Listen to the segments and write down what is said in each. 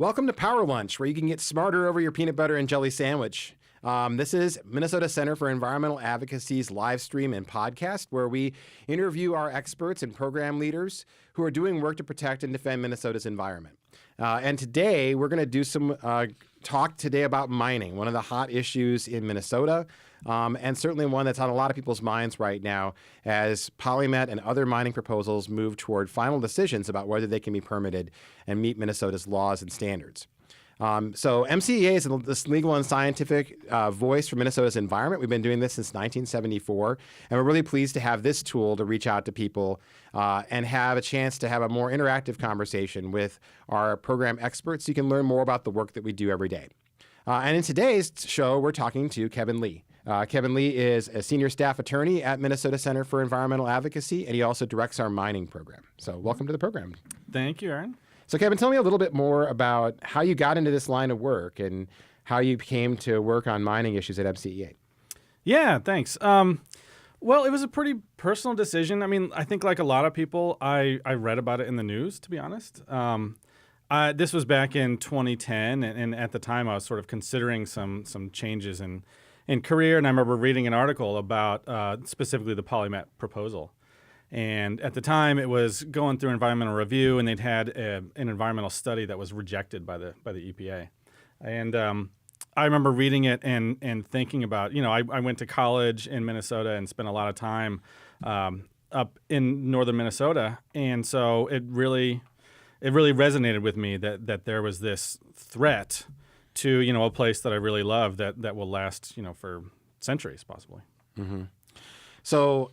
Welcome to Power Lunch, where you can get smarter over your peanut butter and jelly sandwich. This is Minnesota Center for Environmental Advocacy's live stream and podcast, where we interview our experts and program leaders who are doing work to protect and defend Minnesota's environment. And today, we're going to do some talk today about mining, one of the hot issues in Minnesota, and certainly one that's on a lot of people's minds right now as PolyMet and other mining proposals move toward final decisions about whether they can be permitted and meet Minnesota's laws and standards. So MCEA is this legal and scientific voice for Minnesota's environment. We've been doing this since 1974, and we're really pleased to have this tool to reach out to people and have a chance to have a more interactive conversation with our program experts so you can learn more about the work that we do every day. And in today's show, we're talking to Kevin Lee. Kevin Lee is a senior staff attorney at Minnesota Center for Environmental Advocacy, and he also directs our mining program. So welcome to the program. Thank you, Aaron. So Kevin, tell me a little bit more about how you got into this line of work and how you came to work on mining issues at MCEA. Yeah, thanks. Well, it was a pretty personal decision. I mean, I think like a lot of people, I read about it in the news, to be honest. This was back in 2010, and at the time I was sort of considering some changes in career, and I remember reading an article about specifically the PolyMet proposal. And at the time, it was going through environmental review, and they'd had an environmental study that was rejected by the EPA. And I remember reading it and thinking about, I went to college in Minnesota and spent a lot of time up in northern Minnesota, and so it really resonated with me that there was this threat to a place that I really love that will last for centuries possibly. Mm-hmm. So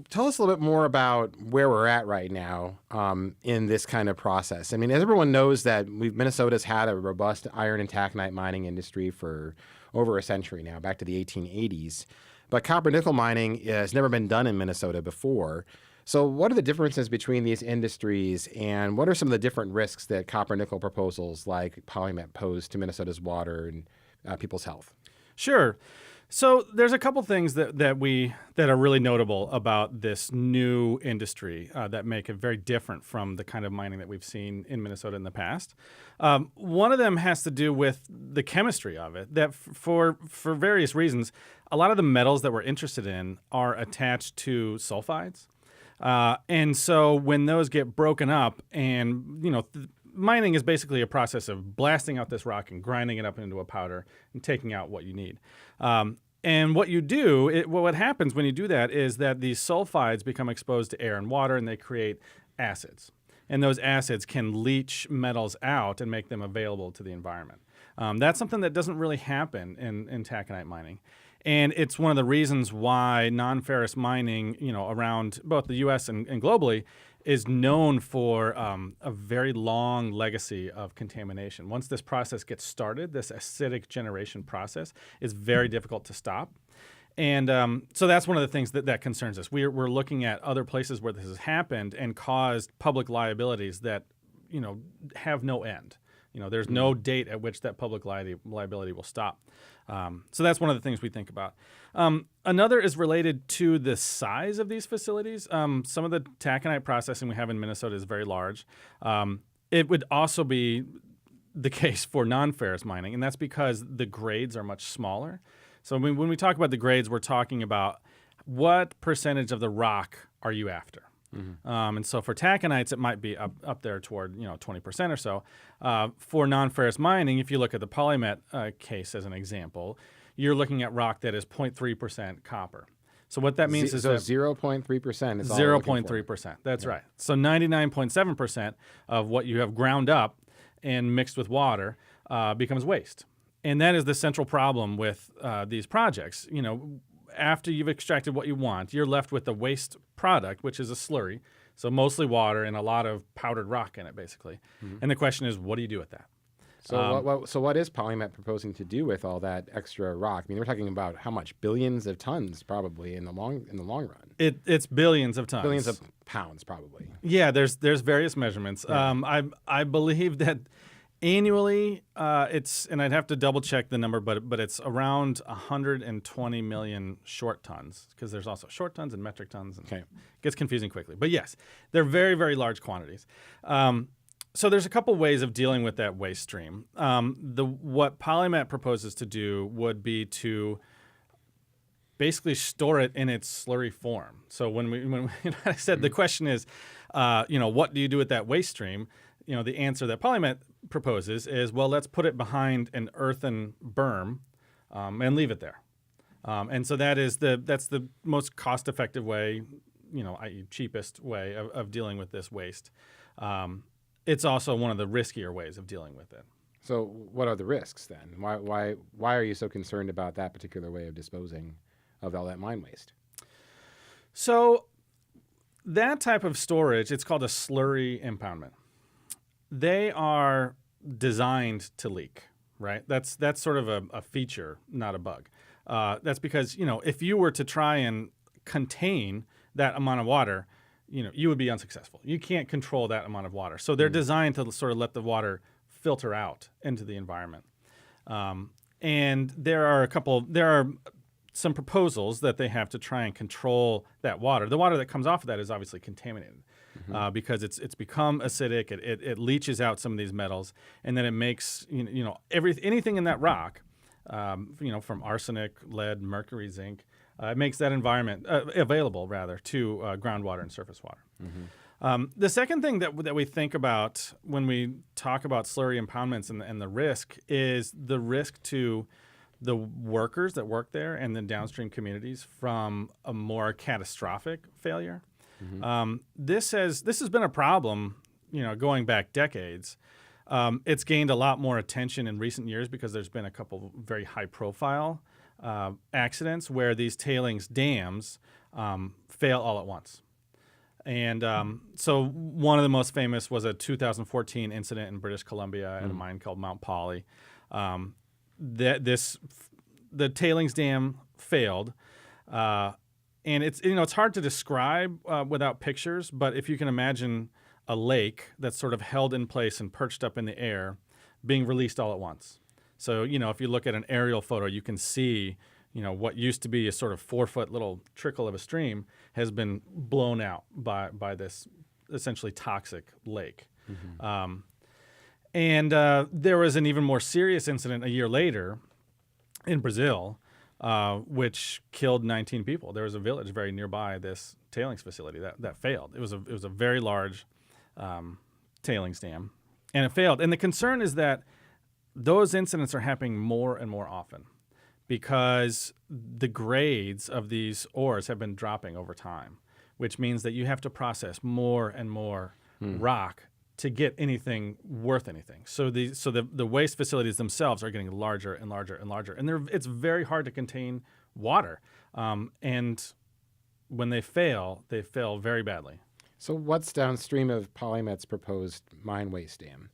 tell us a little bit more about where we're at right now in this kind of process. I mean, as everyone knows that Minnesota's had a robust iron and taconite mining industry for over a century now, back to the 1880s. But copper nickel mining has never been done in Minnesota before. So what are the differences between these industries, and what are some of the different risks that copper nickel proposals like PolyMet pose to Minnesota's water and people's health? Sure. So there's a couple things that are really notable about this new industry that make it very different from the kind of mining that we've seen in Minnesota in the past. One of them has to do with the chemistry of it. That for various reasons, a lot of the metals that we're interested in are attached to sulfides, and so when those get broken up, and mining is basically a process of blasting out this rock and grinding it up into a powder and taking out what you need. And what you do, what happens when you do that is that these sulfides become exposed to air and water, and they create acids. And those acids can leach metals out and make them available to the environment. That's something that doesn't really happen in taconite mining. And it's one of the reasons why non-ferrous mining, around both the U.S. and globally, is known for a very long legacy of contamination. Once this process gets started, this acidic generation process is very difficult to stop. And so that's one of the things that concerns us. We're looking at other places where this has happened and caused public liabilities that, have no end. There's no date at which that public liability will stop. So that's one of the things we think about. Another is related to the size of these facilities. Some of the taconite processing we have in Minnesota is very large. It would also be the case for non-ferrous mining, and that's because the grades are much smaller. So when we talk about the grades, we're talking about what percentage of the rock are you after? Mm-hmm. And so for taconites, it might be up there toward 20% or so. For non-ferrous mining, if you look at the PolyMet case as an example, you're looking at rock that is 0.3% copper. So what that means is that 0.3% is 0.3%. That's right. So 99.7% of what you have ground up and mixed with water becomes waste. And that is the central problem with these projects. After you've extracted what you want, you're left with the waste product, which is a slurry, so mostly water and a lot of powdered rock in it, basically. Mm-hmm. And the question is, what do you do with that? So what is PolyMet proposing to do with all that extra rock? I mean, we're talking about how much? Billions of tons, probably, in the long run. It's billions of tons. Billions of pounds, probably. Yeah, there's various measurements. Yeah. I believe that annually, it's, and I'd have to double check the number, but it's around 120 million short tons, because there's also short tons and metric tons, and it gets confusing quickly. But yes, they're very, very large quantities. So there's a couple ways of dealing with that waste stream. What Polymet proposes to do would be to basically store it in its slurry form. So when I said the question is, what do you do with that waste stream? The answer that Polymet proposes is, well, let's put it behind an earthen berm and leave it there. And so that's the most cost-effective way, i.e. cheapest way of dealing with this waste. It's also one of the riskier ways of dealing with it. So what are the risks then? Why are you so concerned about that particular way of disposing of all that mine waste? So that type of storage, it's called a slurry impoundment. They are designed to leak, right? That's sort of a feature, not a bug. That's because, if you were to try and contain that amount of water, you would be unsuccessful. You can't control that amount of water. So they're designed to sort of let the water filter out into the environment. And there are some proposals that they have to try and control that water. The water that comes off of that is obviously contaminated because it's become acidic. It leaches out some of these metals, and then it makes anything in that rock, from arsenic, lead, mercury, zinc. It makes that environment available, rather, to groundwater and surface water. The second thing that we think about when we talk about slurry impoundments and the risk is the risk to the workers that work there and the downstream communities from a more catastrophic failure. This has been a problem, going back decades. It's gained a lot more attention in recent years because there's been a couple very high-profile accidents where these tailings dams fail all at once. And so one of the most famous was a 2014 incident in British Columbia at a mine called Mount Poly. The tailings dam failed, and it's hard to describe without pictures. But if you can imagine a lake that's sort of held in place and perched up in the air, being released all at once. So if you look at an aerial photo, you can see what used to be a sort of 4-foot little trickle of a stream has been blown out by this essentially toxic lake. And there was an even more serious incident a year later in Brazil, which killed 19 people. There was a village very nearby this tailings facility that failed. It was a very large tailings dam, and it failed. And the concern is that those incidents are happening more and more often because the grades of these ores have been dropping over time, which means that you have to process more and more rock to get anything worth anything. So the waste facilities themselves are getting larger and larger and larger, and it's very hard to contain water. And when they fail very badly. So what's downstream of Polymet's proposed mine waste dam?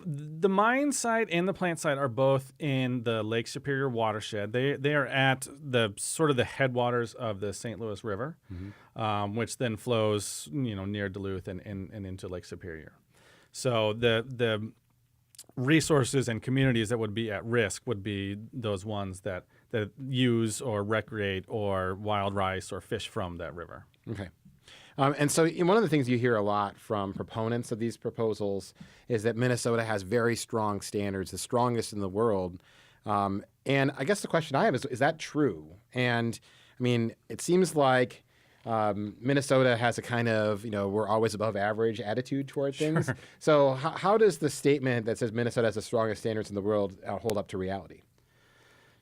The mine site and the plant site are both in the Lake Superior watershed. They are at the sort of the headwaters of the St. Louis River, which then flows near Duluth and into Lake Superior. So the resources and communities that would be at risk would be those ones that use or recreate or wild rice or fish from that river. Okay. And so one of the things you hear a lot from proponents of these proposals is that Minnesota has very strong standards, the strongest in the world. And I guess the question I have is that true? And I mean, it seems like Minnesota has a kind of, we're always above average attitude toward things. Sure. So how does the statement that says Minnesota has the strongest standards in the world hold up to reality?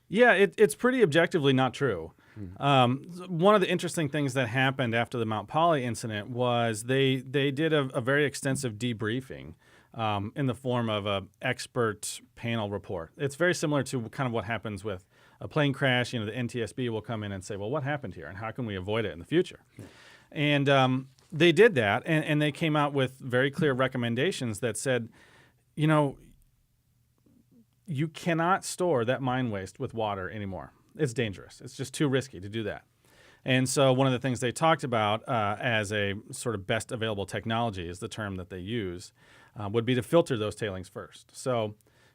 Yeah, it's pretty objectively not true. One of the interesting things that happened after the Mount Poly incident was they did a very extensive debriefing in the form of an expert panel report. It's very similar to kind of what happens with a plane crash. The NTSB will come in and say, well, what happened here and how can we avoid it in the future? And they did that, and they came out with very clear recommendations that said, you cannot store that mine waste with water anymore. It's dangerous. It's just too risky to do that. And so one of the things they talked about as a sort of best available technology is the term that they use, would be to filter those tailings first. So,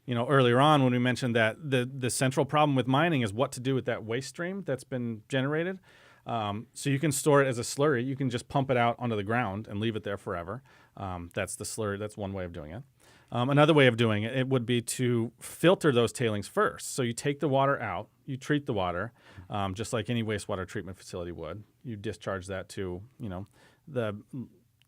earlier on when we mentioned that the central problem with mining is what to do with that waste stream that's been generated. So you can store it as a slurry. You can just pump it out onto the ground and leave it there forever. That's the slurry. That's one way of doing it. Another way of doing it would be to filter those tailings first. So you take the water out, you treat the water, just like any wastewater treatment facility would. You discharge that to, the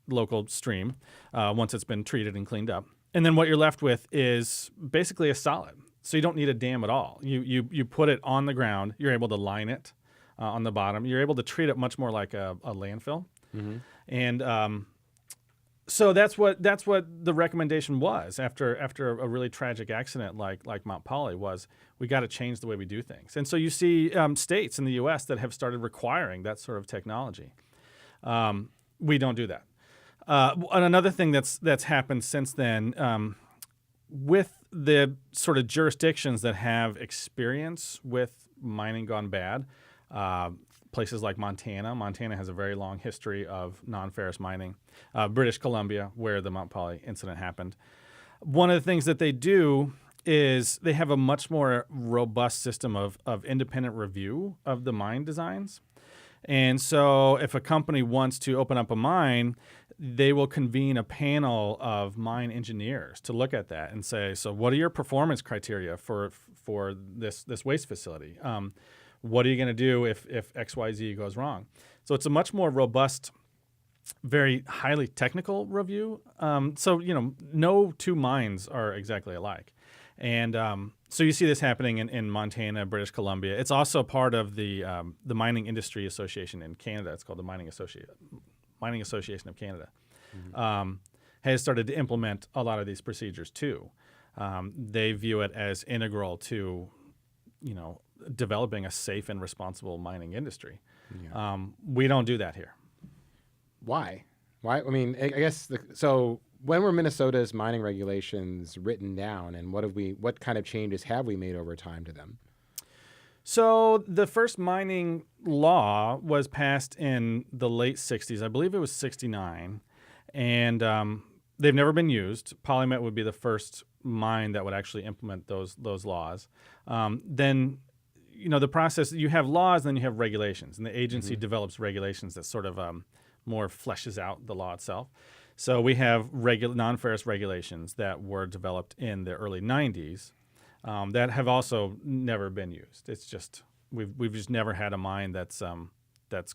local stream once it's been treated and cleaned up. And then what you're left with is basically a solid. So you don't need a dam at all. You put it on the ground. You're able to line it on the bottom. You're able to treat it much more like a landfill. Mm-hmm. And so that's what the recommendation was after a really tragic accident like Mount Poly was. We got to change the way we do things. And so you see states in the U.S. that have started requiring that sort of technology. We don't do that. And another thing that's happened since then, with the sort of jurisdictions that have experience with mining gone bad, places like Montana. Montana has a very long history of non-ferrous mining. British Columbia, where the Mount Poly incident happened. One of the things that they do is they have a much more robust system of independent review of the mine designs. And so if a company wants to open up a mine, they will convene a panel of mine engineers to look at that and say, so what are your performance criteria for this waste facility? What are you going to do if XYZ goes wrong? So it's a much more robust, very highly technical review. So no two mines are exactly alike. And so you see this happening in Montana, British Columbia. It's also part of the Mining Industry Association in Canada. It's called the Mining Association of Canada. Mm-hmm. Has started to implement a lot of these procedures too. They view it as integral to, developing a safe and responsible mining industry. Yeah. We don't do that here. Why? I mean, I guess so. When were Minnesota's mining regulations written down, and what kind of changes have we made over time to them? So the first mining law was passed in the late 60s. I believe it was 69, and they've never been used. PolyMet would be the first mine that would actually implement those laws. Then, the process, you have laws, then you have regulations, and the agency develops regulations that sort of more fleshes out the law itself. So we have non-ferrous regulations that were developed in the early 90s that have also never been used. It's just we've just never had a mine that's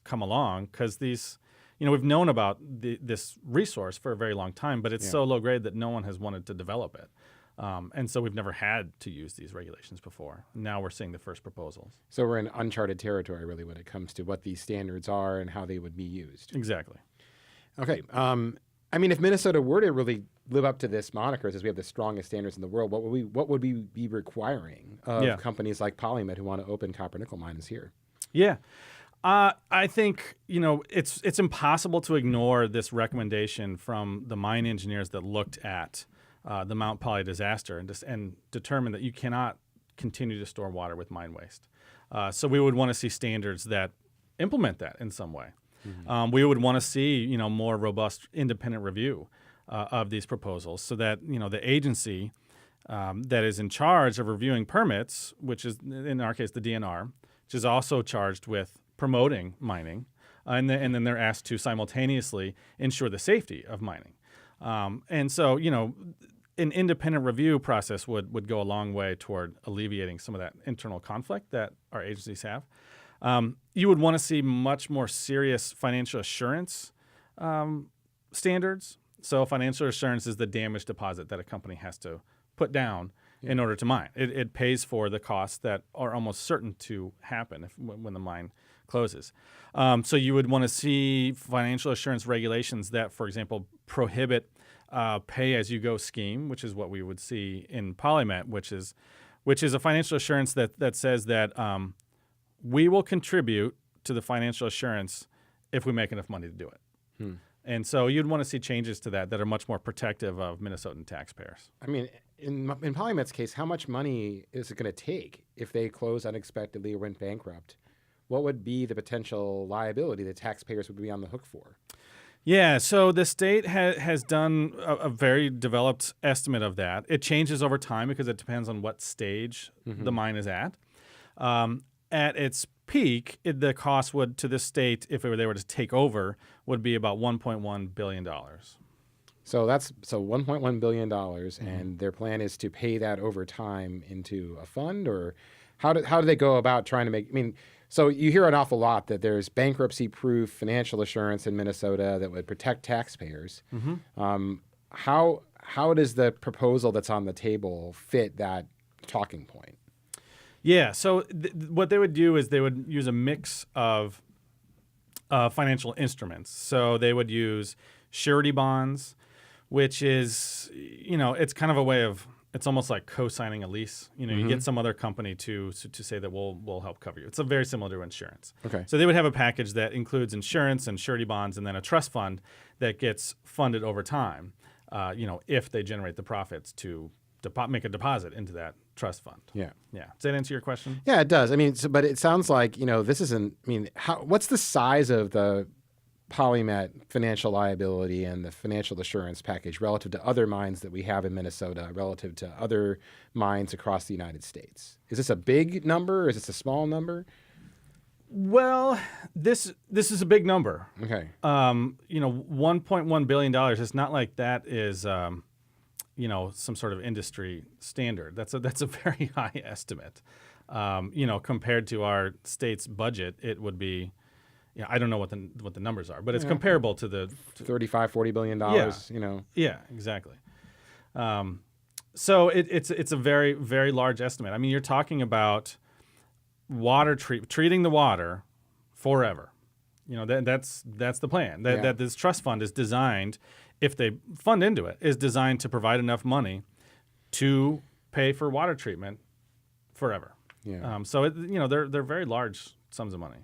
come along because these, we've known about this resource for a very long time, but it's so low grade that no one has wanted to develop it. And so we've never had to use these regulations before. Now we're seeing the first proposals. So we're in uncharted territory, really, when it comes to what these standards are and how they would be used. Exactly. Okay. I mean, if Minnesota were to really live up to this moniker, as we have the strongest standards in the world, what would we be requiring of companies like PolyMet who want to open copper nickel mines here? Yeah. I think, it's impossible to ignore this recommendation from the mine engineers that looked at the Mount Poly disaster and determined that you cannot continue to store water with mine waste. So we would want to see standards that implement that in some way. Mm-hmm. We would want to see, more robust independent review of these proposals so that, the agency that is in charge of reviewing permits, which is in our case the DNR, which is also charged with promoting mining, and then they're asked to simultaneously ensure the safety of mining. And so, an independent review process would go a long way toward alleviating some of that internal conflict that our agencies have. You would want to see much more serious financial assurance standards. So financial assurance is the damage deposit that a company has to put down in order to mine. It pays for the costs that are almost certain to happen when the mine closes. So you would want to see financial assurance regulations that, for example, prohibit pay-as-you-go scheme, which is what we would see in PolyMet, which is a financial assurance that says that we will contribute to the financial assurance if we make enough money to do it. And so you'd want to see changes to that are much more protective of Minnesotan taxpayers. I mean, in PolyMet's case, how much money is it going to take if they close unexpectedly or went bankrupt? What would be the potential liability that taxpayers would be on the hook for? Yeah, so the state has done a very developed estimate of that. It changes over time because it depends on what stage the mine is at. At its peak, the cost would to the state, if they were to take over, would be about $1.1 billion. So that's $1.1 billion, and their plan is to pay that over time into a fund, or how do they go about trying to make? I mean, so you hear an awful lot that there's bankruptcy-proof financial assurance in Minnesota that would protect taxpayers. How does the proposal that's on the table fit that talking point? Yeah. So what they would do is they would use a mix of financial instruments. So they would use surety bonds, which is, it's kind of a way of, it's almost like co-signing a lease. You get some other company to say that we'll help cover you. It's very similar to insurance. Okay. So they would have a package that includes insurance and surety bonds, and then a trust fund that gets funded over time. If they generate the profits to make a deposit into that trust fund. Yeah. Yeah. Does that answer your question? Yeah, it does. I mean, but it sounds like, this isn't, what's the size of the PolyMet financial liability and the financial assurance package relative to other mines that we have in Minnesota, relative to other mines across the United States? Is this a big number, or is this a small number? Well, this is a big number. Okay. $1.1 billion. It's not like that is, some sort of industry standard. That's a very high estimate. Compared to our state's budget, it would be, I don't know what the numbers are, but it's comparable to the $35-40 billion. Yeah, exactly. So it's a very, very large estimate. I mean, you're talking about treating the water forever. That's the plan. That this trust fund is designed, if they fund into it, is designed to provide enough money to pay for water treatment forever. Yeah. So they're very large sums of money.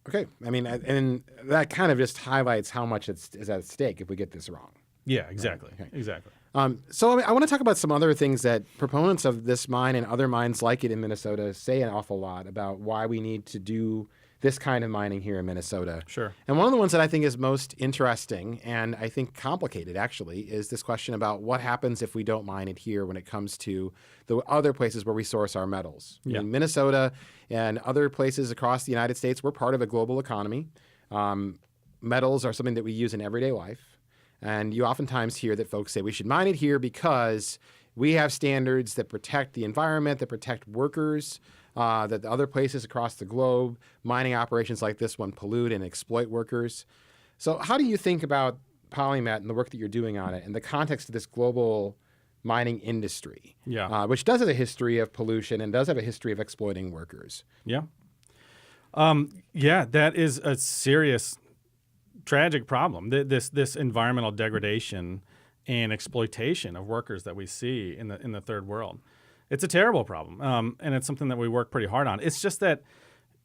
Okay. I mean, and that kind of just highlights how much is at stake if we get this wrong. Yeah, exactly. Right. Okay. Exactly. So I want to talk about some other things that proponents of this mine and other mines like it in Minnesota say an awful lot about why we need to do this kind of mining here in Minnesota. Sure. And one of the ones that I think is most interesting and I think complicated actually is this question about what happens if we don't mine it here when it comes to the other places where we source our metals. Yeah. In Minnesota and other places across the United States, we're part of a global economy. Metals are something that we use in everyday life. And you oftentimes hear that folks say we should mine it here because we have standards that protect the environment, that protect workers, that the other places across the globe, mining operations like this one pollute and exploit workers. So how do you think about PolyMet and the work that you're doing on it in the context of this global mining industry, which does have a history of pollution and does have a history of exploiting workers? Yeah. That is a serious, tragic problem. This environmental degradation and exploitation of workers that we see in the third world. It's a terrible problem, and it's something that we work pretty hard on. It's just that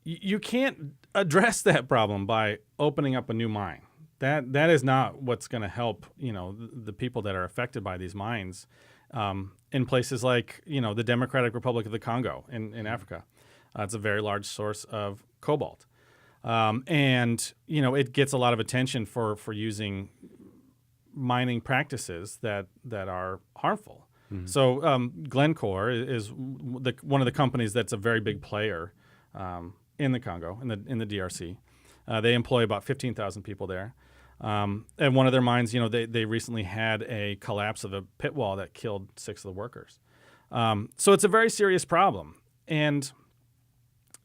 you can't address that problem by opening up a new mine. That is not what's going to help the people that are affected by these mines in places like the Democratic Republic of the Congo in Africa. It's a very large source of cobalt, and it gets a lot of attention for using mining practices that are harmful. Mm-hmm. So Glencore is one of the companies that's a very big player in the Congo, in the DRC. They employ about 15,000 people there. And one of their mines, they recently had a collapse of a pit wall that killed 6 of the workers. So it's a very serious problem. And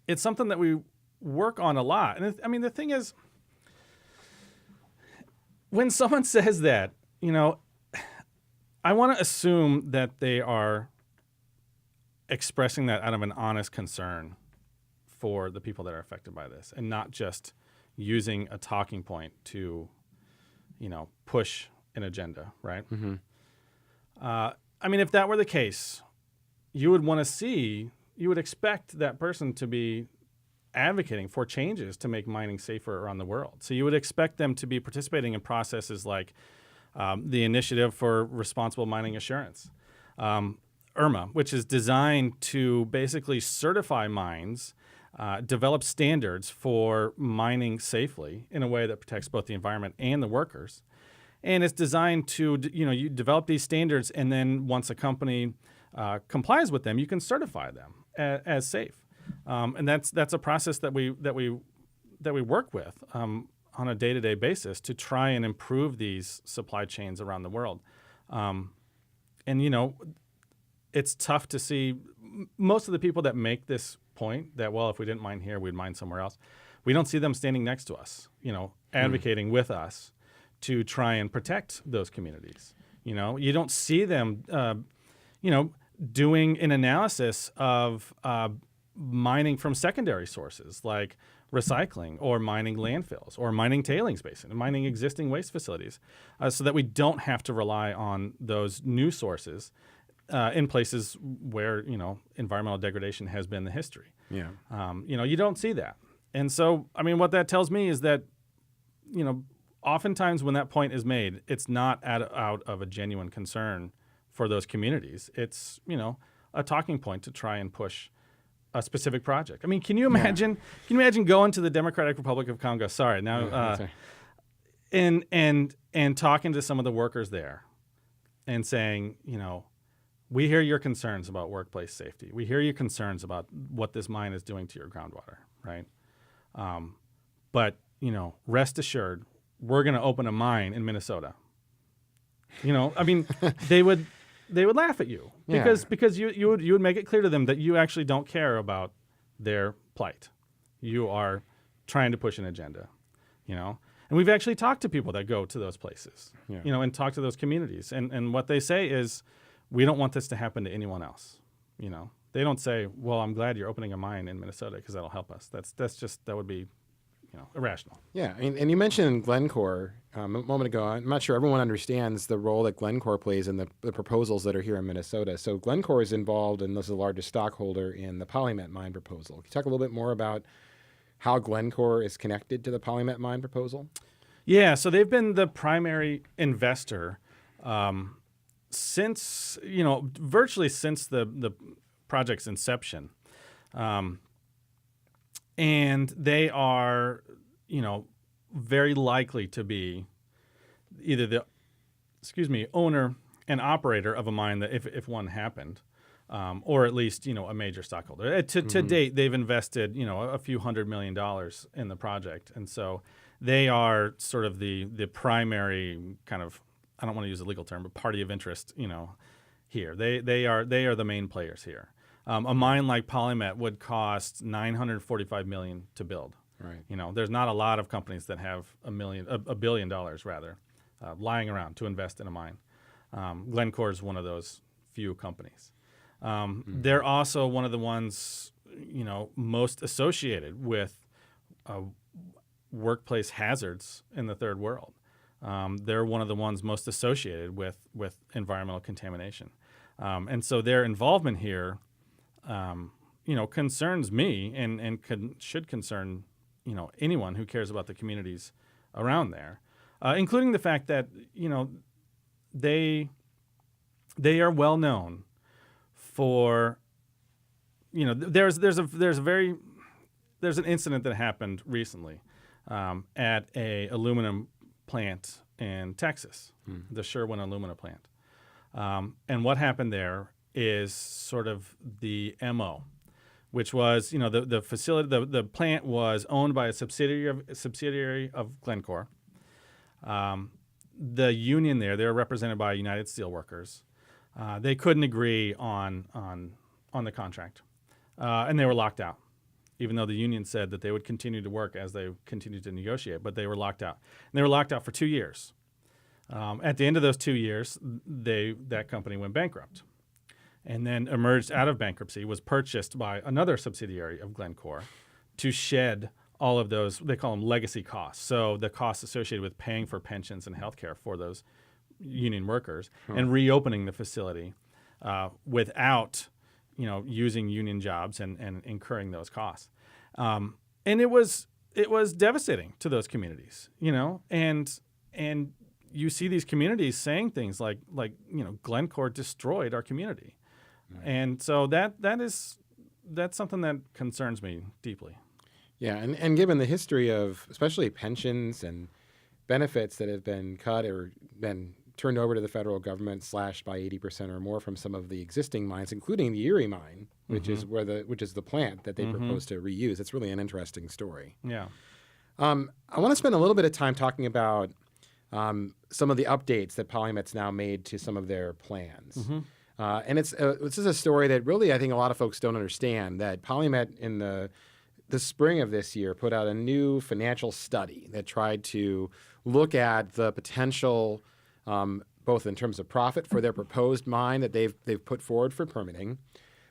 it's something that we work on a lot. And the thing is, when someone says that, I want to assume that they are expressing that out of an honest concern for the people that are affected by this, and not just using a talking point to, push an agenda, right? Mm-hmm. If that were the case, you would expect that person to be advocating for changes to make mining safer around the world. So you would expect them to be participating in processes like the Initiative for Responsible Mining Assurance, IRMA, which is designed to basically certify mines, develop standards for mining safely in a way that protects both the environment and the workers. And it's designed to, you develop these standards, and then once a company complies with them, you can certify them as safe. And that's a process that we work with on on a day-to-day basis to try and improve these supply chains around the world. And, you know, it's tough to see most of the people that make this point that, well, if we didn't mine here, we'd mine somewhere else. We don't see them standing next to us, you know, advocating with us to try and protect those communities. You know, you don't see them, you know, doing an analysis of mining from secondary sources like recycling or mining landfills or mining tailings basin and mining existing waste facilities so that we don't have to rely on those new sources in places where, you know, environmental degradation has been the history. Yeah. You know, you don't see that. And so, I mean, what that tells me is that, you know, oftentimes when that point is made, it's not out of a genuine concern for those communities. It's, you know, a talking point to try and push a specific project. I mean, can you imagine? Yeah. Can you imagine going to the Democratic Republic of Congo? Sorry, now, and talking to some of the workers there, and saying, you know, we hear your concerns about workplace safety. We hear your concerns about what this mine is doing to your groundwater, right? But you know, rest assured, we're going to open a mine in Minnesota. You know, I mean, they would laugh at you because you would make it clear to them that you actually don't care about their plight. You are trying to push an agenda, you know. And we've actually talked to people that go to those places, you know, and talk to those communities. And what they say is, we don't want this to happen to anyone else. You know, they don't say, well, I'm glad you're opening a mine in Minnesota because that'll help us. That would be, you know, irrational. Yeah, and you mentioned Glencore a moment ago. I'm not sure everyone understands the role that Glencore plays in the proposals that are here in Minnesota. So Glencore is involved, and this is the largest stockholder in the PolyMet mine proposal. Can you talk a little bit more about how Glencore is connected to the PolyMet mine proposal? Yeah, so they've been the primary investor since, you know, virtually since the project's inception. And they are, you know, very likely to be either the, owner and operator of a mine that if one happened, or at least, you know, a major stockholder. To date, they've invested, you know, a few $100 million in the project. And so they are sort of the primary kind of, I don't want to use a legal term, but party of interest, you know, here. They are the main players here. A mine like PolyMet would cost $945 million to build. Right. You know, there's not a lot of companies that have $1 billion rather, lying around to invest in a mine. Glencore is one of those few companies. They're also one of the ones, you know, most associated with workplace hazards in the third world. They're one of the ones most associated with environmental contamination. And so their involvement here, you know, concerns me and should concern, you know, anyone who cares about the communities around there, including the fact that, you know, they are well known for, you know, there's an incident that happened recently at a aluminum plant in Texas, the Sherwin Alumina plant. And what happened there is sort of the MO, which was, you know, the facility, the plant was owned by a subsidiary of Glencore. The union there, they were represented by United Steelworkers. They couldn't agree on the contract, and they were locked out, even though the union said that they would continue to work as they continued to negotiate, but they were locked out. And they were locked out for 2 years. At the end of those 2 years, that company went bankrupt and then emerged out of bankruptcy, was purchased by another subsidiary of Glencore to shed all of those, they call them legacy costs. So the costs associated with paying for pensions and healthcare for those union workers and reopening the facility without, you know, using union jobs and incurring those costs. And it was devastating to those communities, you know, and you see these communities saying things like, you know, Glencore destroyed our community. Right. And so that's something that concerns me deeply. Yeah, and given the history of especially pensions and benefits that have been cut or been turned over to the federal government, slashed by 80% or more from some of the existing mines, including the Erie mine, which is the plant that they propose to reuse. It's really an interesting story. Yeah. I want to spend a little bit of time talking about some of the updates that PolyMet's now made to some of their plans. And this is a story that really I think a lot of folks don't understand, that PolyMet in the spring of this year put out a new financial study that tried to look at the potential, both in terms of profit for their proposed mine that they've put forward for permitting,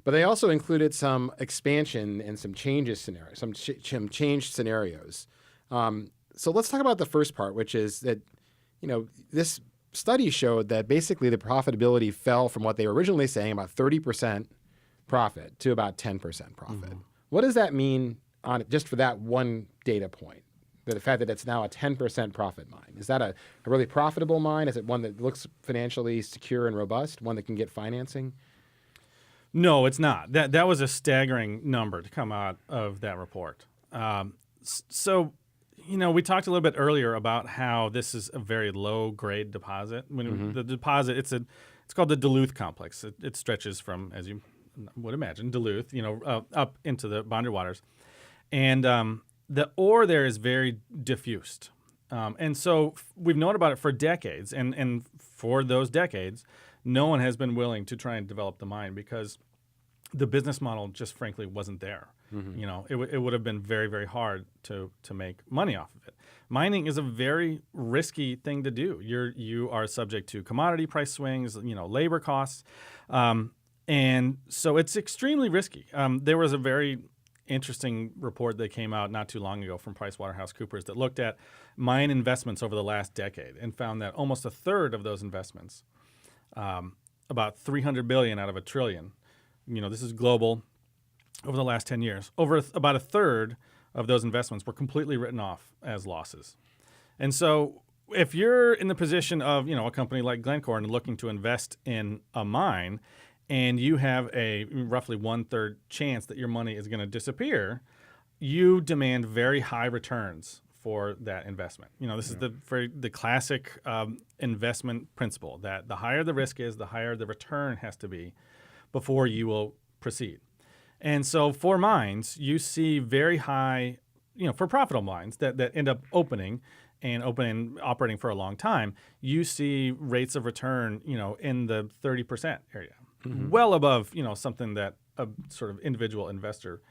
but they also included some expansion and some changes scenarios, some changed scenarios. So let's talk about the first part, which is that, this study showed that basically the profitability fell from what they were originally saying, about 30% profit, to about 10% profit. What does that mean just for that one data point? The fact that it's now a 10% profit mine. Is that a really profitable mine? Is it one that looks financially secure and robust, one that can get financing? No, it's not. That was a staggering number to come out of that report. So, we talked a little bit earlier about how this is a very low-grade deposit. When the deposit, it's called the Duluth Complex. It stretches from, as you would imagine, Duluth, up into the Boundary Waters, and the ore there is very diffused. And so we've known about it for decades, and for those decades, no one has been willing to try and develop the mine because the business model just frankly wasn't there. It would have been very, very hard to make money off of it. Mining is a very risky thing to do. You are subject to commodity price swings, labor costs, and so it's extremely risky. There was a very interesting report that came out not too long ago from PricewaterhouseCoopers that looked at mine investments over the last decade and found that almost a third of those investments, about $300 billion out of $1 trillion, this is global, over the last 10 years, about a third of those investments were completely written off as losses. And so if you're in the position of, a company like Glencore and looking to invest in a mine, and you have a roughly 1/3 chance that your money is going to disappear, you demand very high returns for that investment. This is the classic investment principle, that the higher the risk is, the higher the return has to be before you will proceed. And so for mines, you see very high, for profitable mines that end up opening and operating for a long time, you see rates of return, in the 30% area, well above, something that a sort of individual investor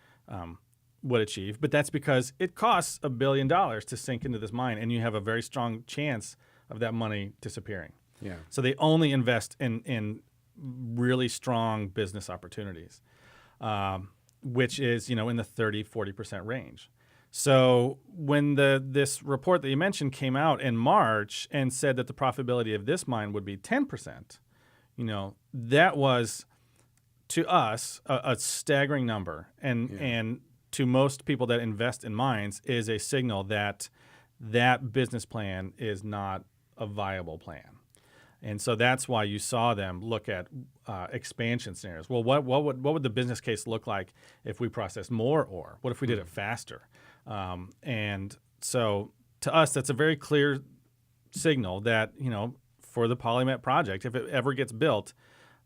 would achieve. But that's because it costs $1 billion to sink into this mine, and you have a very strong chance of that money disappearing. Yeah. So they only invest in really strong business opportunities, which is, in the 30-40% range. So when this report that you mentioned came out in March and said that the profitability of this mine would be 10%, that was, to us, a staggering number. And to most people that invest in mines is a signal that business plan is not a viable plan. And so that's why you saw them look at expansion scenarios. Well, what would the business case look like if we processed more ore? What if we did it faster? And so to us, that's a very clear signal that, for the PolyMet project, if it ever gets built,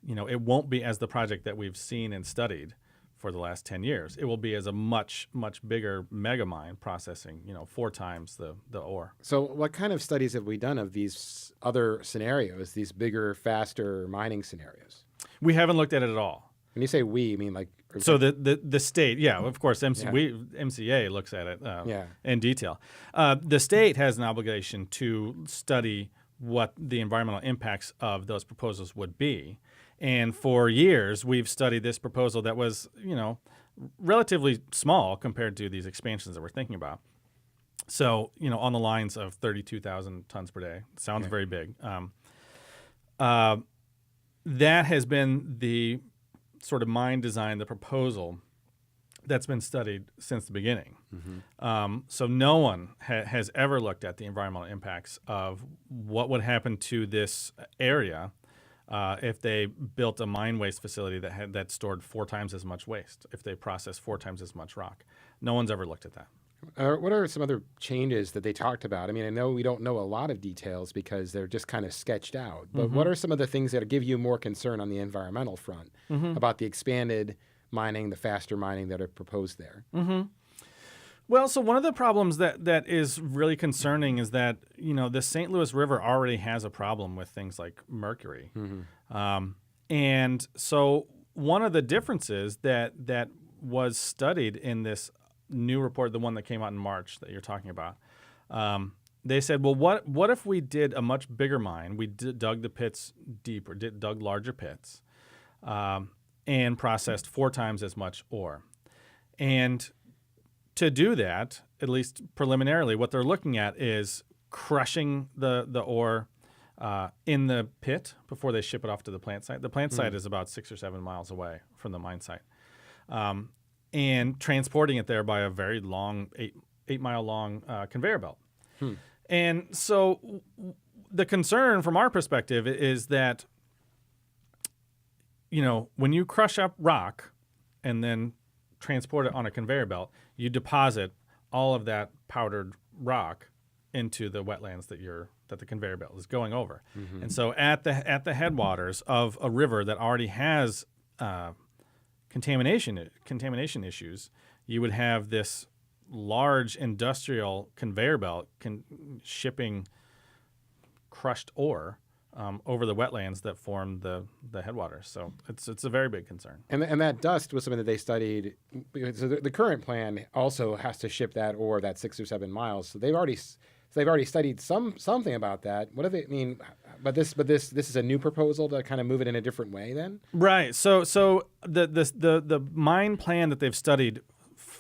it won't be as the project that we've seen and studied for the last 10 years. It will be as a much, much bigger mega mine processing, 4 times the ore. So what kind of studies have we done of these other scenarios, these bigger, faster mining scenarios? We haven't looked at it at all. When you say we, you mean like... So the state, of course, MCA looks at it in detail. The state has an obligation to study what the environmental impacts of those proposals would be. And for years, we've studied this proposal that was, relatively small compared to these expansions that we're thinking about. So, on the lines of 32,000 tons per day. Sounds very big. That has been the sort of mine design, the proposal that's been studied since the beginning. So no one has ever looked at the environmental impacts of what would happen to this area if they built a mine waste facility that stored 4 times as much waste, if they processed 4 times as much rock. No one's ever looked at that. What are some other changes that they talked about? I mean, I know we don't know a lot of details because they're just kind of sketched out, but what are some of the things that give you more concern on the environmental front about the expanded mining, the faster mining that are proposed there? Well, so one of the problems that is really concerning is that, the St. Louis River already has a problem with things like mercury. And so one of the differences that was studied in this new report, the one that came out in March that you're talking about, they said, well, what if we did a much bigger mine? We dug the pits deeper, dug larger pits, and processed 4 times as much ore. And to do that, at least preliminarily, what they're looking at is crushing the ore in the pit before they ship it off to the plant site. The plant site is about 6 or 7 miles away from the mine site, and transporting it there by a very long, 8-mile long conveyor belt. And so the concern from our perspective is that, when you crush up rock and then transport it on a conveyor belt, you deposit all of that powdered rock into the wetlands that the conveyor belt is going over. And so at the headwaters of a river that already has contamination issues, you would have this large industrial conveyor belt shipping crushed ore over the wetlands that form the headwaters. So it's a very big concern. And that dust was something that they studied. So the current plan also has to ship that ore that 6 or 7 miles. So they've already studied something about that. What do they mean? But this is a new proposal to kind of move it in a different way then? Right. So the mine plan that they've studied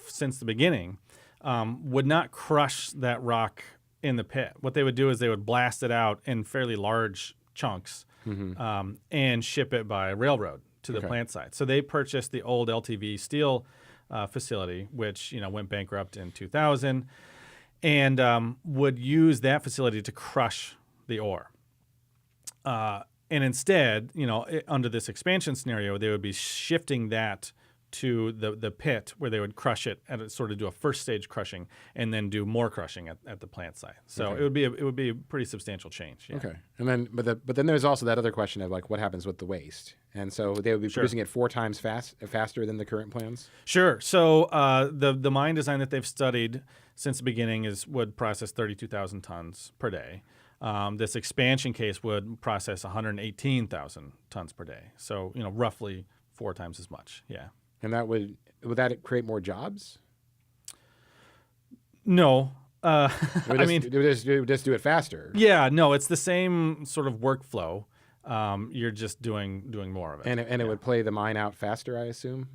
since the beginning would not crush that rock in the pit. What they would do is they would blast it out in fairly large chunks and ship it by railroad to the plant site. So they purchased the old LTV steel facility, which went bankrupt in 2000, and would use that facility to crush the ore. And instead, under this expansion scenario, they would be shifting that to the pit where they would crush it and sort of do a first stage crushing and then do more crushing at the plant site. So it would be a pretty substantial change. Yeah. Okay. And then but then there's also that other question of like what happens with the waste. And so they would be producing it 4 times faster than the current plans? Sure. So the mine design that they've studied since the beginning would process 32,000 tons per day. This expansion case would process 118,000 tons per day. So, roughly 4 times as much. Yeah. And would that create more jobs? No. It would just do it faster. Yeah, no, it's the same sort of workflow. You're just doing more of it. And it would play the mine out faster, I assume?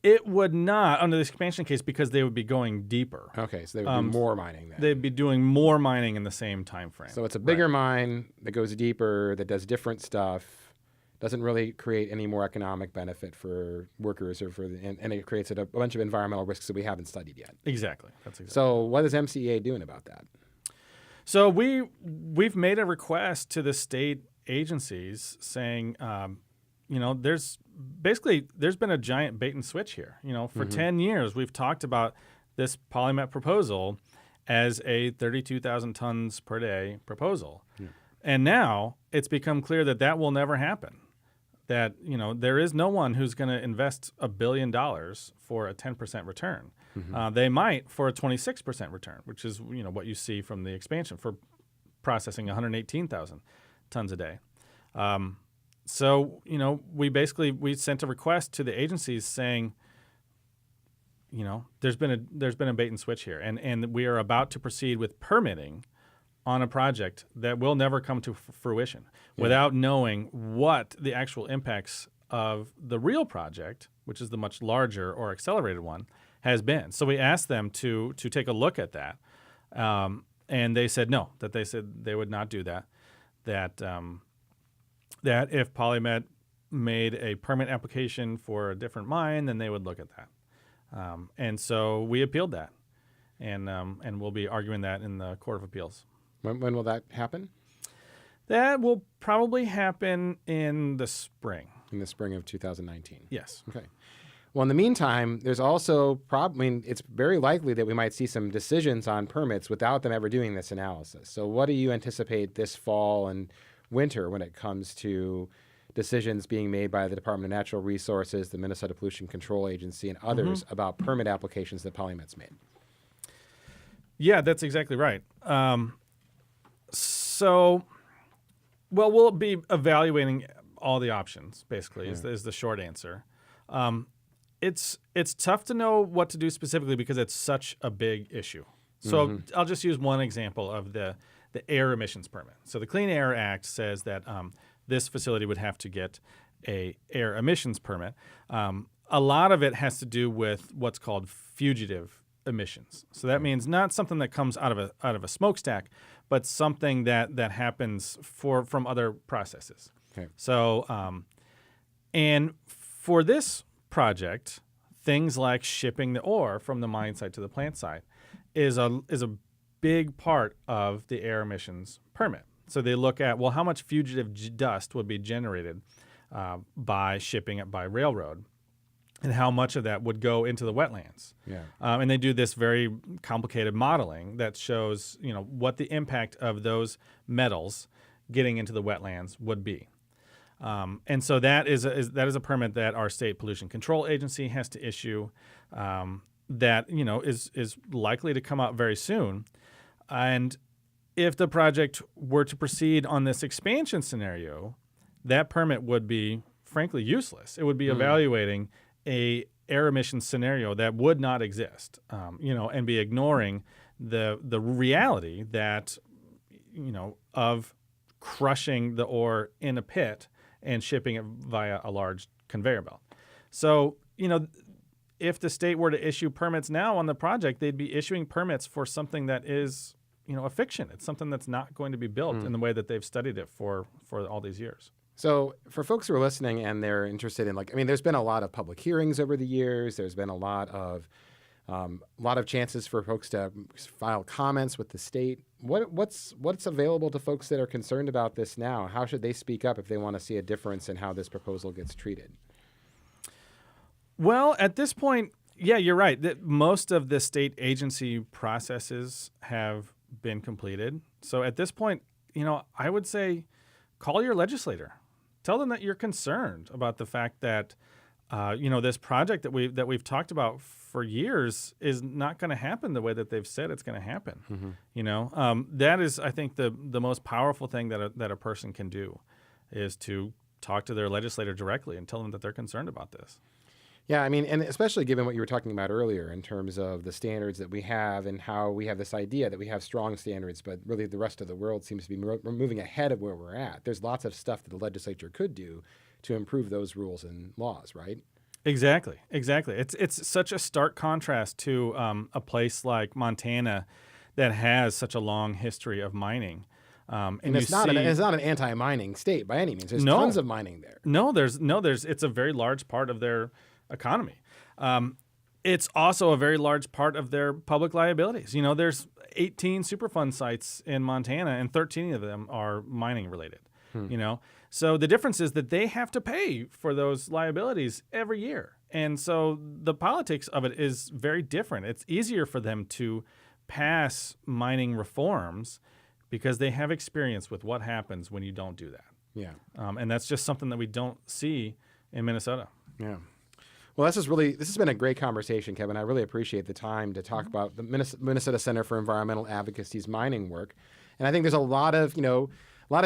It would not under the expansion case because they would be going deeper. Okay, so they would do more mining then. They'd be doing more mining in the same time frame. So it's a bigger mine that goes deeper, that does different stuff. Doesn't really create any more economic benefit for workers and it creates a bunch of environmental risks that we haven't studied yet. Exactly. That's exactly. So what is MCEA doing about that? So we've made a request to the state agencies saying, there's been a giant bait and switch here. For 10 years we've talked about this PolyMet proposal as a 32,000 tons per day proposal, and now it's become clear that will never happen. That there is no one who's going to invest $1 billion for a 10% return. They might for a 26% return, which is what you see from the expansion for processing 118,000 tons a day. So we sent a request to the agencies saying, there's been a bait and switch here, and we are about to proceed with permitting on a project that will never come to fruition without knowing what the actual impacts of the real project, which is the much larger or accelerated one, has been. So we asked them to take a look at that, and they said no, that they said they would not do that, that if PolyMet made a permit application for a different mine, then they would look at that. And so we appealed that, and we'll be arguing that in the Court of Appeals. When will that happen? That will probably happen in the spring. In the spring of 2019. Yes. Okay. Well, in the meantime, there's also it's very likely that we might see some decisions on permits without them ever doing this analysis. So what do you anticipate this fall and winter when it comes to decisions being made by the Department of Natural Resources, the Minnesota Pollution Control Agency, and others about permit applications that PolyMet's made. Yeah, that's exactly right. We'll be evaluating all the options, basically, is the short answer. It's tough to know what to do specifically because it's such a big issue. So I'll just use one example of the air emissions permit. So the Clean Air Act says that this facility would have to get a air emissions permit. A lot of it has to do with what's called fugitive emissions. So that means not something that comes out of a smokestack, but something that happens from other processes. Okay. So and for this project, things like shipping the ore from the mine site to the plant site is a big part of the air emissions permit. So they look at, well, how much fugitive dust would be generated by shipping it by railroad, and how much of that would go into the wetlands. Yeah. And they do this very complicated modeling that shows, what the impact of those metals getting into the wetlands would be. And so that is a permit that our state pollution control agency has to issue. That is likely to come out very soon. And if the project were to proceed on this expansion scenario, that permit would be frankly useless. It would be evaluating a air emission scenario that would not exist, and be ignoring the reality that, of crushing the ore in a pit and shipping it via a large conveyor belt. So, if the state were to issue permits now on the project, they'd be issuing permits for something that is, a fiction. It's something that's not going to be built in the way that they've studied it for all these years. So for folks who are listening and they're interested in, there's been a lot of public hearings over the years. There's been a lot of chances for folks to file comments with the state. What's available to folks that are concerned about this now? How should they speak up if they want to see a difference in how this proposal gets treated? Well, at this point, yeah, you're right. That most of the state agency processes have been completed. So at this point, I would say call your legislator. Tell them that you're concerned about the fact that this project that we've talked about for years is not going to happen the way that they've said it's going to happen. That is, I think, the most powerful thing that a person can do is to talk to their legislator directly and tell them that they're concerned about this. Yeah, and especially given what you were talking about earlier in terms of the standards that we have and how we have this idea that we have strong standards, but really the rest of the world seems to be moving ahead of where we're at. There's lots of stuff that the legislature could do to improve those rules and laws, right? Exactly. It's such a stark contrast to a place like Montana that has such a long history of mining. And it's not an anti-mining state by any means. There's tons of mining there. It's a very large part of their economy. It's also a very large part of their public liabilities. There's 18 Superfund sites in Montana, and 13 of them are mining related. So the difference is that they have to pay for those liabilities every year. And so the politics of it is very different. It's easier for them to pass mining reforms because they have experience with what happens when you don't do that. Yeah. And that's just something that we don't see in Minnesota. Yeah. Well, this has been a great conversation, Kevin. I really appreciate the time to talk about the Minnesota Center for Environmental Advocacy's mining work. And I think there's a lot of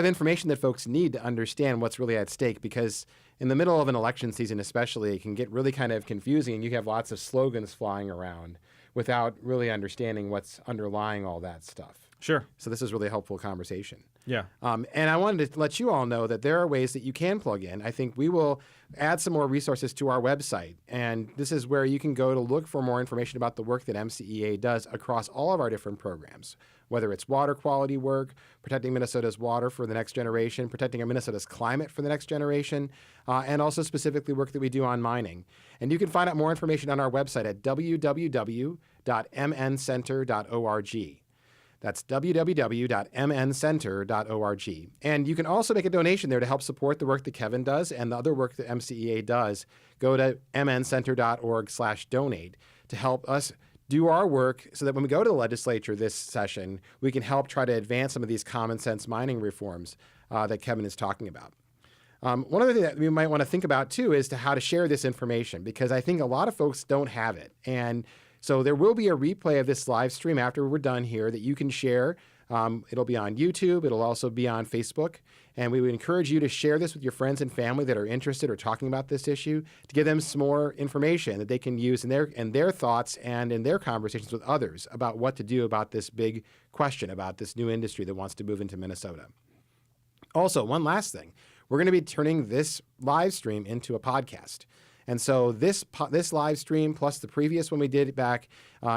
information that folks need to understand what's really at stake, because in the middle of an election season especially, it can get really kind of confusing, and you have lots of slogans flying around without really understanding what's underlying all that stuff. Sure. So this is really a helpful conversation. Yeah. And I wanted to let you all know that there are ways that you can plug in. I think we will add some more resources to our website. And this is where you can go to look for more information about the work that MCEA does across all of our different programs, whether it's water quality work, protecting Minnesota's water for the next generation, protecting Minnesota's climate for the next generation, and also specifically work that we do on mining. And you can find out more information on our website at www.mncenter.org. That's www.mncenter.org. And you can also make a donation there to help support the work that Kevin does and the other work that MCEA does. Go to mncenter.org/donate to help us do our work so that when we go to the legislature this session, we can help try to advance some of these common sense mining reforms that Kevin is talking about. One other thing that we might want to think about too is to how to share this information, because I think a lot of folks don't have it. And so there will be a replay of this live stream after we're done here that you can share. It'll be on YouTube. It'll also be on Facebook. And we would encourage you to share this with your friends and family that are interested or talking about this issue, to give them some more information that they can use in their thoughts and in their conversations with others about what to do about this big question about this new industry that wants to move into Minnesota. Also, one last thing. We're going to be turning this live stream into a podcast. And so this live stream plus the previous one we did back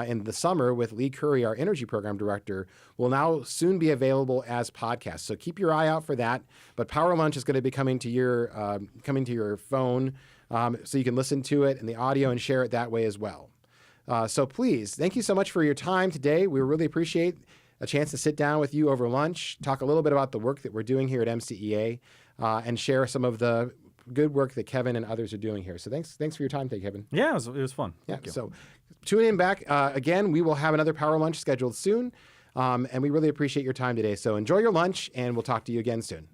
in the summer with Lee Curry, our energy program director, will now soon be available as podcasts. So keep your eye out for that. But Power Lunch is going to be coming to your phone, so you can listen to it in the audio and share it that way as well. So please, thank you so much for your time today. We really appreciate a chance to sit down with you over lunch, talk a little bit about the work that we're doing here at MCEA, and share some of the good work that Kevin and others are doing here. So thanks for your time today, Kevin. Yeah, it was fun. Yeah. So tune in back again. We will have another Power Lunch scheduled soon, and we really appreciate your time today. So enjoy your lunch, and we'll talk to you again soon.